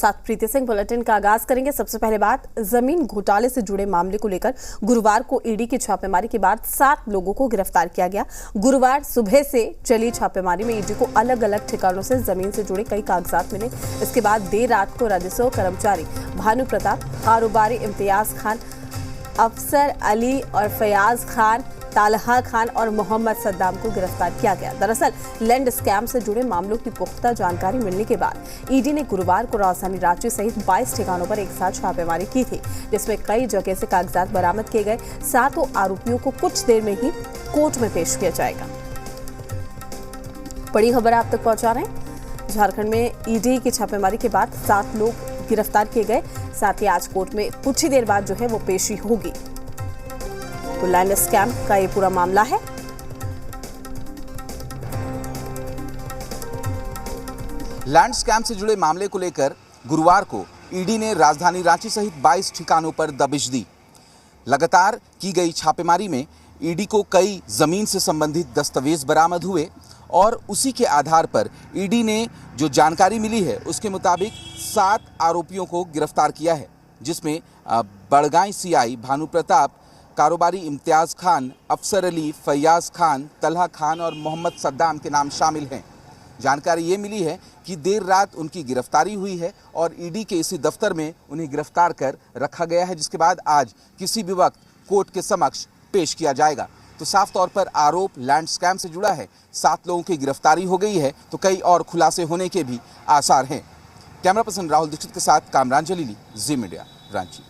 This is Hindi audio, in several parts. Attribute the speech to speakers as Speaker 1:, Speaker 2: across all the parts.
Speaker 1: साथ प्रीति सिंह बुलेटिन का आगाज करेंगे। सबसे पहले बात जमीन घोटाले से जुड़े मामले को लेकर गुरुवार को ईडी की छापेमारी के बाद 7 लोगों को गिरफ्तार किया गया। गुरुवार सुबह से चली छापेमारी में ईडी को अलग अलग ठिकानों से जमीन से जुड़े कई कागजात मिले। इसके बाद देर रात को राजस्व कर्मचारी भानु प्रताप, कारोबारी इम्तियाज खान, अफसर अली और फयाज खान, तालहा खान और मोहम्मद सद्दाम को गिरफ्तार किया गया। दरअसल लैंड स्कैम से जुड़े मामलों की पुख्ता जानकारी मिलने के बाद ईडी ने गुरुवार को राजधानी रांची सहित 22 ठिकानों पर एक साथ छापेमारी की थी, जिसमें कई जगह से कागजात बरामद किए गए। 7 आरोपियों को कुछ देर में ही कोर्ट में पेश किया जाएगा। बड़ी खबर आप तक पहुंचा रहे हैं। झारखंड में ईडी की छापेमारी के बाद 7 लोग गिरफ्तार किए गए। साथ ही आज कोर्ट में कुछ ही देर बाद जो है वो पेशी होगी। तो लैंड स्कैम का ये पूरा मामला है।
Speaker 2: लैंड स्कैम से जुड़े मामले को लेकर गुरुवार को ईडी ने राजधानी रांची सहित 22 ठिकानों पर दबिश दी। लगातार की गई छापेमारी में ईडी को कई जमीन से संबंधित दस्तावेज बरामद हुए और उसी के आधार पर ईडी ने जो जानकारी मिली है उसके मुताबिक 7 आरोपियों को गिरफ्तार किया है, जिसमें बड़गाई सीआई भानु प्रताप, कारोबारी इम्तियाज खान, अफसर अली, फयाज खान, तलहा खान और मोहम्मद सद्दाम के नाम शामिल हैं। जानकारी ये मिली है कि देर रात उनकी गिरफ्तारी हुई है और ईडी के इसी दफ्तर में उन्हें गिरफ्तार कर रखा गया है, जिसके बाद आज किसी भी वक्त कोर्ट के समक्ष पेश किया जाएगा। तो साफ तौर पर आरोप लैंड स्कैम से जुड़ा है। 7 लोगों की गिरफ्तारी हो गई है तो कई और खुलासे होने के भी आसार हैं। कैमरा पर्सन राहुल दीक्षित के साथ कामरान जलीली, जी मीडिया, रांची।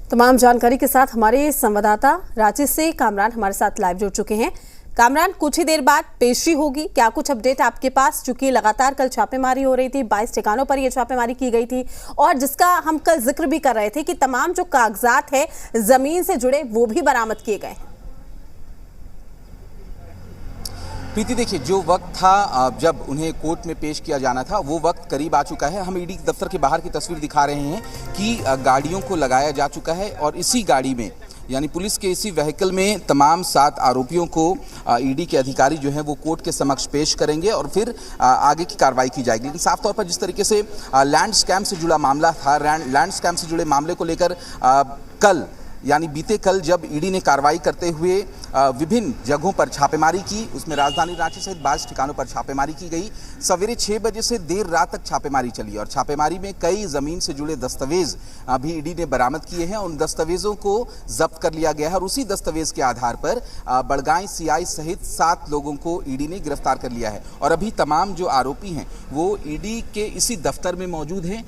Speaker 1: तमाम जानकारी के साथ हमारे संवाददाता रांची से कामरान हमारे साथ लाइव जुड़ चुके हैं। कामरान, कुछ ही देर बाद पेशी होगी, क्या कुछ अपडेट आपके पास? चूंकि लगातार कल छापेमारी हो रही थी, 22 ठिकानों पर यह छापेमारी की गई थी और जिसका हम कल जिक्र भी कर रहे थे कि तमाम जो कागजात है जमीन से जुड़े वो भी बरामद किए गए।
Speaker 2: प्रीति, देखिए, जो वक्त था जब उन्हें कोर्ट में पेश किया जाना था वो वक्त करीब आ चुका है। हम ईडी दफ्तर के बाहर की तस्वीर दिखा रहे हैं कि गाड़ियों को लगाया जा चुका है और इसी गाड़ी में, यानी पुलिस के इसी व्हीकल में तमाम 7 आरोपियों को ईडी के अधिकारी जो हैं वो कोर्ट के समक्ष पेश करेंगे और फिर आगे की कार्रवाई की जाएगी। लेकिन साफ तौर पर जिस तरीके से लैंड स्कैम से जुड़ा मामला था, लैंड स्कैम से जुड़े मामले को लेकर कल, यानी बीते कल जब ईडी ने कार्रवाई करते हुए विभिन्न जगहों पर छापेमारी की, उसमें राजधानी रांची सहित 22 ठिकानों पर छापेमारी की गई। सवेरे 6 बजे से देर रात तक छापेमारी चली और छापेमारी में कई जमीन से जुड़े दस्तावेज भी ईडी ने बरामद किए हैं। उन दस्तावेजों को जब्त कर लिया गया है और उसी दस्तावेज के आधार पर बड़गाई सीआई सहित 7 लोगों को ईडी ने गिरफ्तार कर लिया है और अभी तमाम जो आरोपी हैं वो ईडी के इसी दफ्तर में मौजूद हैं।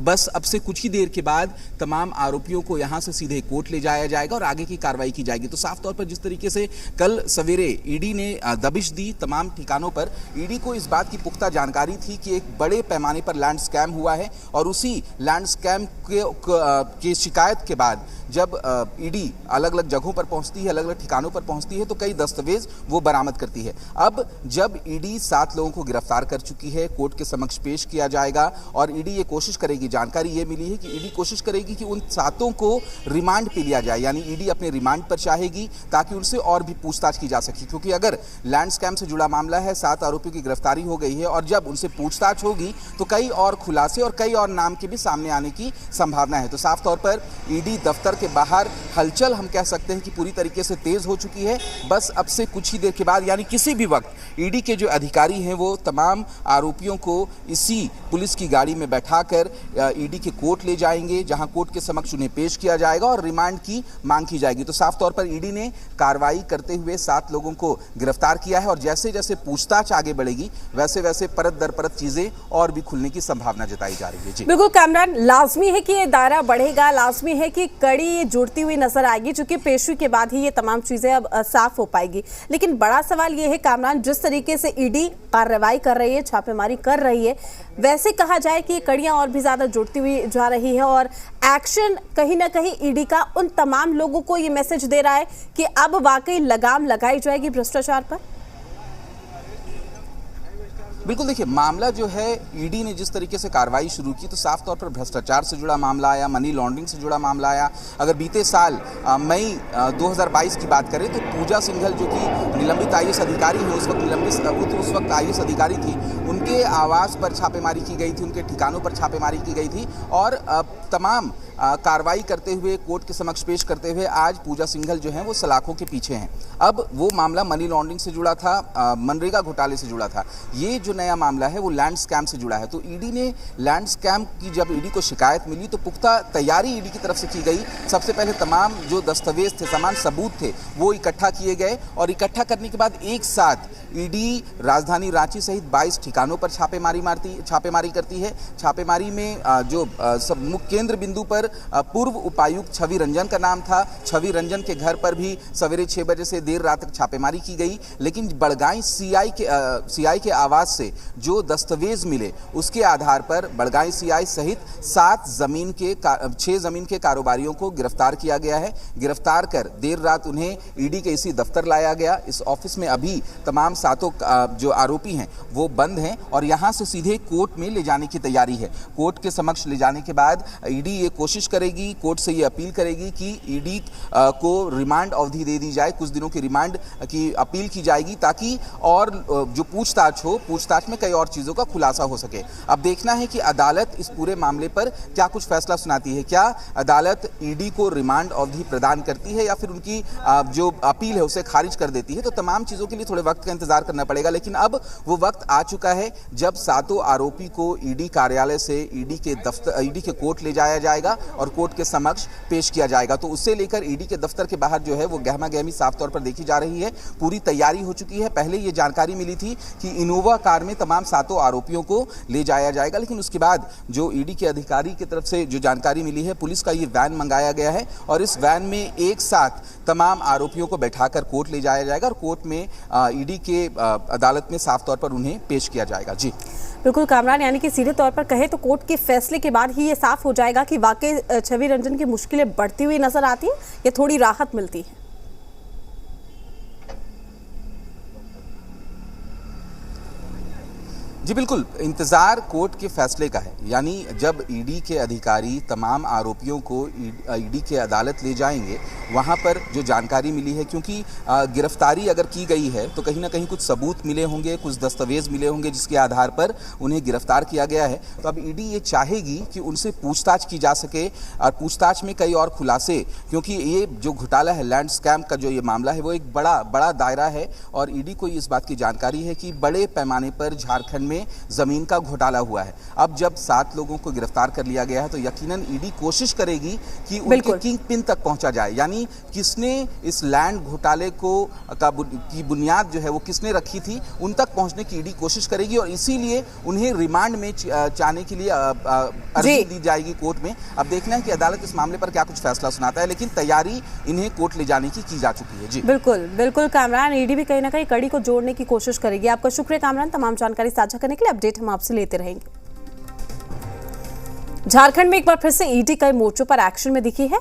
Speaker 2: बस अब से कुछ ही देर के बाद तमाम आरोपियों को यहाँ से सीधे कोर्ट ले जाया जाएगा और आगे की कार्रवाई की जाएगी। तो साफ तौर पर जिस तरीके से कल सवेरे ईडी ने दबिश दी तमाम ठिकानों पर, ईडी को इस बात की पुख्ता जानकारी थी कि एक बड़े पैमाने पर लैंड स्कैम हुआ है और उसी लैंड स्कैम के शिकायत के बाद जब ईडी अलग अलग जगहों पर पहुंचती है, अलग अलग ठिकानों पर पहुंचती है तो कई दस्तावेज वो बरामद करती है। अब जब ईडी 7 लोगों को गिरफ्तार कर चुकी है, कोर्ट के समक्ष पेश किया जाएगा और ईडी ये कोशिश करेगी, जानकारी ये मिली है कि ईडी कोशिश करेगी कि उन 7 को रिमांड पे लिया जाए, यानी ईडी अपने रिमांड पर चाहेगी ताकि उनसे और भी पूछताछ की जा सके। क्योंकि अगर लैंड स्कैम से जुड़ा मामला है, 7 आरोपियों की गिरफ्तारी हो गई है और जब उनसे पूछताछ होगी तो कई और खुलासे और कई और नाम के भी सामने आने की संभावना है। तो साफ तौर पर ईडी दफ्तर के बाहर हलचल हम कह सकते हैं कि पूरी तरीके से तेज हो चुकी है। बस अब से कुछ ही देर के बाद, यानी किसी भी वक्त ईडी के जो अधिकारी हैं वो तमाम आरोपियों को इसी पुलिस की गाड़ी में बैठाकर ईडी के कोर्ट ले जाएंगे, जहां कोर्ट के समक्ष उन्हें पेश किया जाएगा और रिमांड की मांग की जाएगी। तो साफ तौर पर ईडी ने कार्रवाई करते हुए 7 लोगों को गिरफ्तार किया है और जैसे जैसे पूछताछ आगे बढ़ेगी वैसे वैसे परत दर परत चीजें और भी खुलने की संभावना जताई जा रही है। जी
Speaker 1: बिल्कुल कामरान, लाजमी है कि ये दायरा बढ़ेगा, लाजमी है कि कड़ी जुड़ती हुई नजर आएगी, चूंकि पेशी के बाद ही ये तमाम चीजें अब साफ हो पाएगी। लेकिन बड़ा सवाल ये है कामरान, जिस तरीके से ईडी कार्रवाई कर रही है, छापेमारी कर रही है, वैसे कहा जाए कि कड़ियां और भी ज्यादा जुड़ती हुई जा रही है और एक्शन कहीं ना कहीं ईडी का उन तमाम लोगों को ये मैसेज दे रहा है कि अब वाकई लगाम लगाई जाएगी भ्रष्टाचार पर।
Speaker 2: बिल्कुल देखिए, मामला जो है ईडी ने जिस तरीके से कार्रवाई शुरू की तो साफ तौर पर भ्रष्टाचार से जुड़ा मामला आया, मनी लॉन्ड्रिंग से जुड़ा मामला आया। अगर बीते साल मई 2022 की बात करें तो पूजा सिंघल जो कि निलंबित आईएएस अधिकारी है, उस वक्त आईएएस अधिकारी थी, उनके आवास पर छापेमारी की गई थी, उनके ठिकानों पर छापेमारी की गई थी और तमाम कार्रवाई करते हुए, कोर्ट के समक्ष पेश करते हुए आज पूजा सिंघल जो हैं वो सलाखों के पीछे हैं। अब वो मामला मनी लॉन्ड्रिंग से जुड़ा था, मनरेगा घोटाले से जुड़ा था। ये जो नया मामला है वो लैंड स्कैम से जुड़ा है। तो ईडी ने लैंड स्कैम की जब ईडी को शिकायत मिली तो पुख्ता तैयारी ईडी की तरफ से की गई। सबसे पहले तमाम जो दस्तावेज थे, तमाम सबूत थे, वो इकट्ठा किए गए और इकट्ठा करने के बाद एक साथ ईडी राजधानी रांची सहित 22 ठिकानों पर छापेमारी करती है। छापेमारी में जो सब मुख्य केंद्र बिंदु पर पूर्व उपायुक्त छवि रंजन का नाम था। छवि रंजन के घर पर भी सवेरे 6 बजे से देर रात तक छापेमारी की गई। लेकिन बड़गाई सीआई के आवास से जो दस्तावेज मिले उसके आधार पर बड़गाई सीआई सहित 6 जमीन के कारोबारियों को गिरफ्तार किया गया है। गिरफ्तार कर देर रात उन्हें ईडी के इसी दफ्तर लाया गया। इस ऑफिस में अभी तमाम 7 जो आरोपी हैं वो बंद हैं और यहां से सीधे कोर्ट में ले जाने की तैयारी है। कोर्ट के समक्ष ले जाने के बाद ईडी ये कोशिश करेगी, कोर्ट से ये अपील करेगी कि ईडी को रिमांड अवधि दे दी जाए, कुछ दिनों की रिमांड की अपील की जाएगी ताकि और जो पूछताछ में कई और चीज़ों का खुलासा हो सके। अब देखना है कि अदालत इस पूरे मामले पर क्या कुछ फैसला सुनाती है। क्या अदालत ईडी को रिमांड अवधि प्रदान करती है या फिर उनकी जो अपील है उसे खारिज कर देती है। तो तमाम चीज़ों के लिए थोड़े वक्त का इंतजार करना पड़ेगा। लेकिन अब वो वक्त आ चुका है जब 7 आरोपी को ईडी कार्यालय से ईडी के कोर्ट ले जाया जाएगा और कोर्ट के समक्ष पेश किया जाएगा। तो उससे लेकर ईडी के दफ्तर के बाहर जो है वो गहमा-गहमी साफ तौर पर देखी जा रही है। पूरी तैयारी हो चुकी है। पहले ये जानकारी मिली थी कि इनोवा कार में तमाम 7 आरोपियों को ले जाया जाएगा, लेकिन उसके बाद जो ईडी के अधिकारी की तरफ से जो जानकारी मिली है, पुलिस का ये वैन मंगाया गया है और इस वैन में एक साथ तमाम आरोपियों को बैठाकर कोर्ट ले जाया जाएगा और कोर्ट में ईडी के अदालत में साफ तौर पर उन्हें पेश किया जाएगा। जी
Speaker 1: बिल्कुल कामरान, यानी कि सीधे तौर पर कहे तो कोर्ट के फैसले के बाद ही ये साफ हो जाएगा कि वाकई छवि रंजन की मुश्किलें बढ़ती हुई नजर आती है या थोड़ी राहत मिलती है।
Speaker 2: जी बिल्कुल, इंतज़ार कोर्ट के फैसले का है। यानी जब ईडी के अधिकारी तमाम आरोपियों को ईडी के अदालत ले जाएंगे, वहाँ पर जो जानकारी मिली है, क्योंकि गिरफ्तारी अगर की गई है तो कहीं ना कहीं कुछ सबूत मिले होंगे, कुछ दस्तावेज मिले होंगे जिसके आधार पर उन्हें गिरफ्तार किया गया है। तो अब ईडी ये चाहेगी कि उनसे पूछताछ की जा सके और पूछताछ में कई और खुलासे, क्योंकि ये जो घोटाला है, लैंड स्कैम का जो ये मामला है, वो एक बड़ा दायरा है और ईडी को इस बात की जानकारी है कि बड़े पैमाने पर झारखंड में जमीन का घोटाला हुआ है। अब जब 7 लोगों को गिरफ्तार कर लिया गया है तो यकीनन ईडी कोशिश करेगी कि उनके किंग पिन तक पहुंचा जाए। यानी किसने इस लैंड घोटाले की बुनियाद जो है वो किसने रखी थी, उन तक पहुंचने की ईडी कोशिश करेगी और इसीलिए उन्हें रिमांड में जाने के लिए अर्जी दी जाएगी कोर्ट में। अब देखना है कि अदालत इस मामले पर क्या कुछ फैसला सुनाता है, लेकिन तैयारी इन्हें कोर्ट ले जाने की जा चुकी है। जी
Speaker 1: बिल्कुल कामरान, ईडी भी कहीं ना कहीं कड़ी को जोड़ने की कोशिश करेगी। आपका शुक्रिया कामरान, तमाम जानकारी साझा करने के लिए। अपडेट हम आपसे लेते रहेंगे। झारखंड में एक बार फिर से ईडी कई मोर्चों पर एक्शन में दिखी है।